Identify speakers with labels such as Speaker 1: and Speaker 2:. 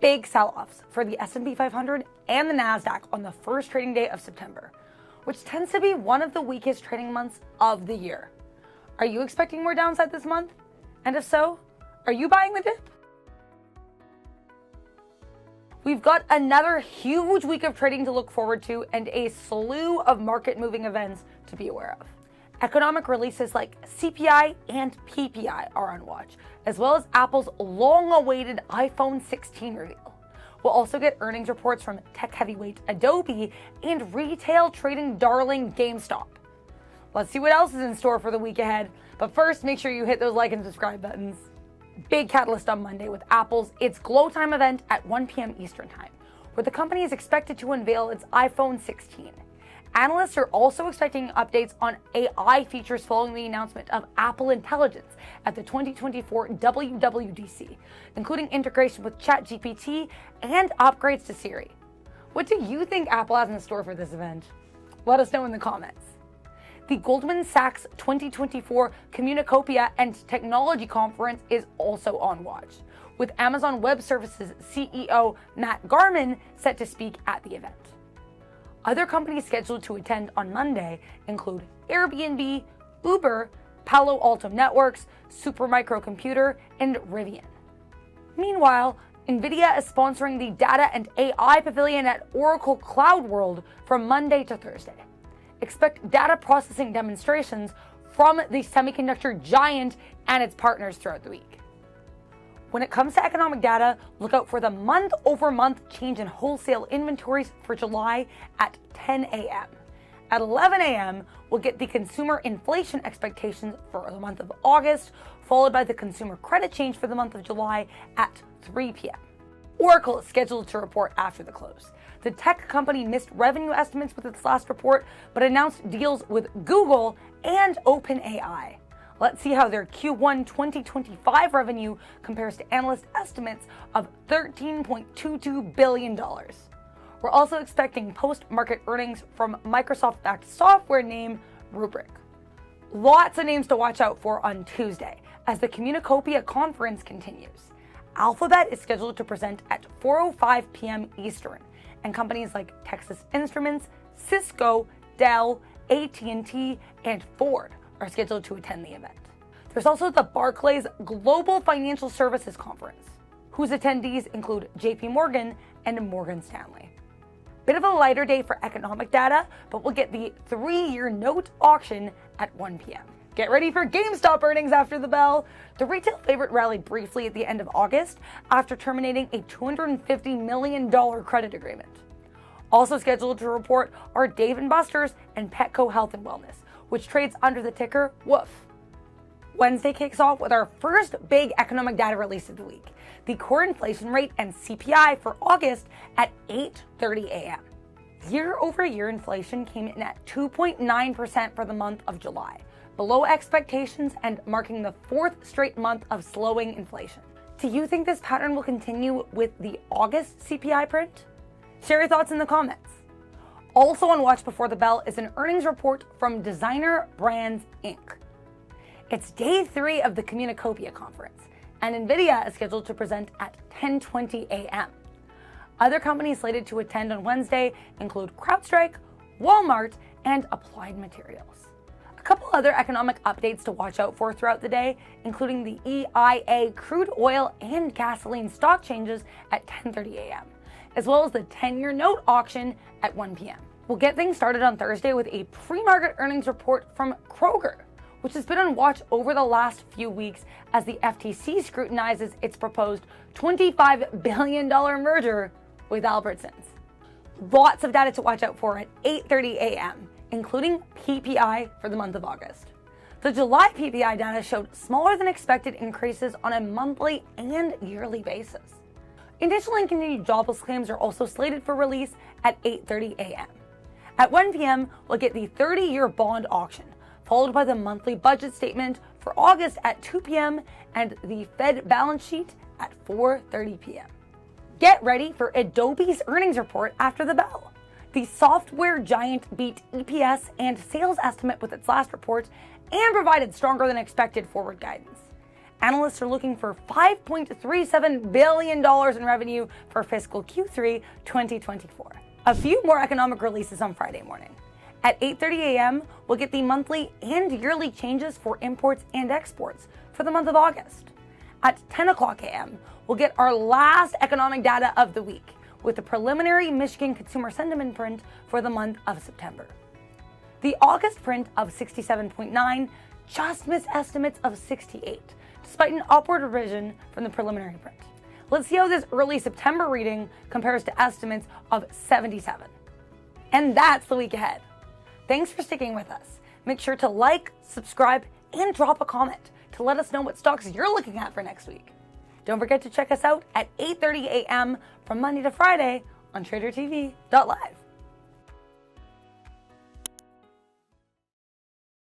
Speaker 1: big sell-offs for the S&P 500 and the Nasdaq on the first trading day of September, which tends to be one of the weakest trading months of the year. Are you expecting more downside this month? And if so, are you buying the dip? We've got another huge week of trading to look forward to and a slew of market-moving events to be aware of. Economic releases like CPI and PPI are on watch, as well as Apple's long-awaited iPhone 16 reveal. We'll also get earnings reports from tech heavyweight Adobe and retail trading darling GameStop. Let's see what else is in store for the week ahead, but first make sure you hit those like and subscribe buttons. Big catalyst on Monday with Apple's It's Glow Time event at 1 p.m. Eastern Time, where the company is expected to unveil its iPhone 16. Analysts are also expecting updates on AI features following the announcement of Apple Intelligence at the 2024 WWDC, including integration with ChatGPT and upgrades to Siri. What do you think Apple has in store for this event? Let us know in the comments. The Goldman Sachs 2024 Communicopia and Technology Conference is also on watch, with Amazon Web Services CEO Matt Garman set to speak at the event. Other companies scheduled to attend on Monday include Airbnb, Uber, Palo Alto Networks, Supermicro Computer, and Rivian. Meanwhile, NVIDIA is sponsoring the Data and AI Pavilion at Oracle Cloud World from Monday to Thursday. Expect data processing demonstrations from the semiconductor giant and its partners throughout the week. When it comes to economic data, look out for the month-over-month change in wholesale inventories for July at 10 a.m. At 11 a.m., we'll get the consumer inflation expectations for the month of August, followed by the consumer credit change for the month of July at 3 p.m. Oracle is scheduled to report after the close. The tech company missed revenue estimates with its last report, but announced deals with Google and OpenAI. Let's see how their Q1 2025 revenue compares to analyst estimates of $13.22 billion. We're also expecting post-market earnings from Microsoft-backed software name Rubrik. Lots of names to watch out for on Tuesday as the Communicopia conference continues. Alphabet is scheduled to present at 4:05 p.m. Eastern, and companies like Texas Instruments, Cisco, Dell, AT&T, and Ford are scheduled to attend the event. There's also the Barclays Global Financial Services Conference, whose attendees include JP Morgan and Morgan Stanley. Bit of a lighter day for economic data, but we'll get the 3-year note auction at 1 p.m. Get ready for GameStop earnings after the bell. The retail favorite rallied briefly at the end of August after terminating a $250 million credit agreement. Also scheduled to report are Dave & Buster's and Petco Health and Wellness, which trades under the ticker WOOF. Wednesday kicks off with our first big economic data release of the week, the core inflation rate and CPI for August at 8:30 a.m. Year-over-year inflation came in at 2.9% for the month of July, below expectations and marking the 4th straight month of slowing inflation. Do you think this pattern will continue with the August CPI print? Share your thoughts in the comments. Also on watch before the bell is an earnings report from Designer Brands Inc. It's day 3 of the Communicopia conference, and NVIDIA is scheduled to present at 10:20 a.m. Other companies slated to attend on Wednesday include CrowdStrike, Walmart, and Applied Materials. A couple other economic updates to watch out for throughout the day, including the EIA crude oil and gasoline stock changes at 10:30 a.m., as well as the 10-year note auction at 1 p.m. We'll get things started on Thursday with a pre-market earnings report from Kroger, which has been on watch over the last few weeks as the FTC scrutinizes its proposed $25 billion merger with Albertsons. Lots of data to watch out for at 8:30 a.m., including PPI for the month of August. The July PPI data showed smaller than expected increases on a monthly and yearly basis. Initial and continued jobless claims are also slated for release at 8:30 a.m. At 1 p.m., we'll get the 30-year bond auction, followed by the monthly budget statement for August at 2 p.m. and the Fed balance sheet at 4:30 p.m. Get ready for Adobe's earnings report after the bell. The software giant beat EPS and sales estimate with its last report and provided stronger than expected forward guidance. Analysts are looking for $5.37 billion in revenue for fiscal Q3 2024. A few more economic releases on Friday morning. At 8:30 a.m., we'll get the monthly and yearly changes for imports and exports for the month of August. At 10 o'clock a.m., we'll get our last economic data of the week with the preliminary Michigan consumer sentiment print for the month of September. The August print of 67.9 just missed estimates of 68, despite an upward revision from the preliminary print. Let's see how this early September reading compares to estimates of 77. And that's the week ahead. Thanks for sticking with us. Make sure to like, subscribe, and drop a comment to let us know what stocks you're looking at for next week. Don't forget to check us out at 8:30 a.m. from Monday to Friday on TraderTV.live.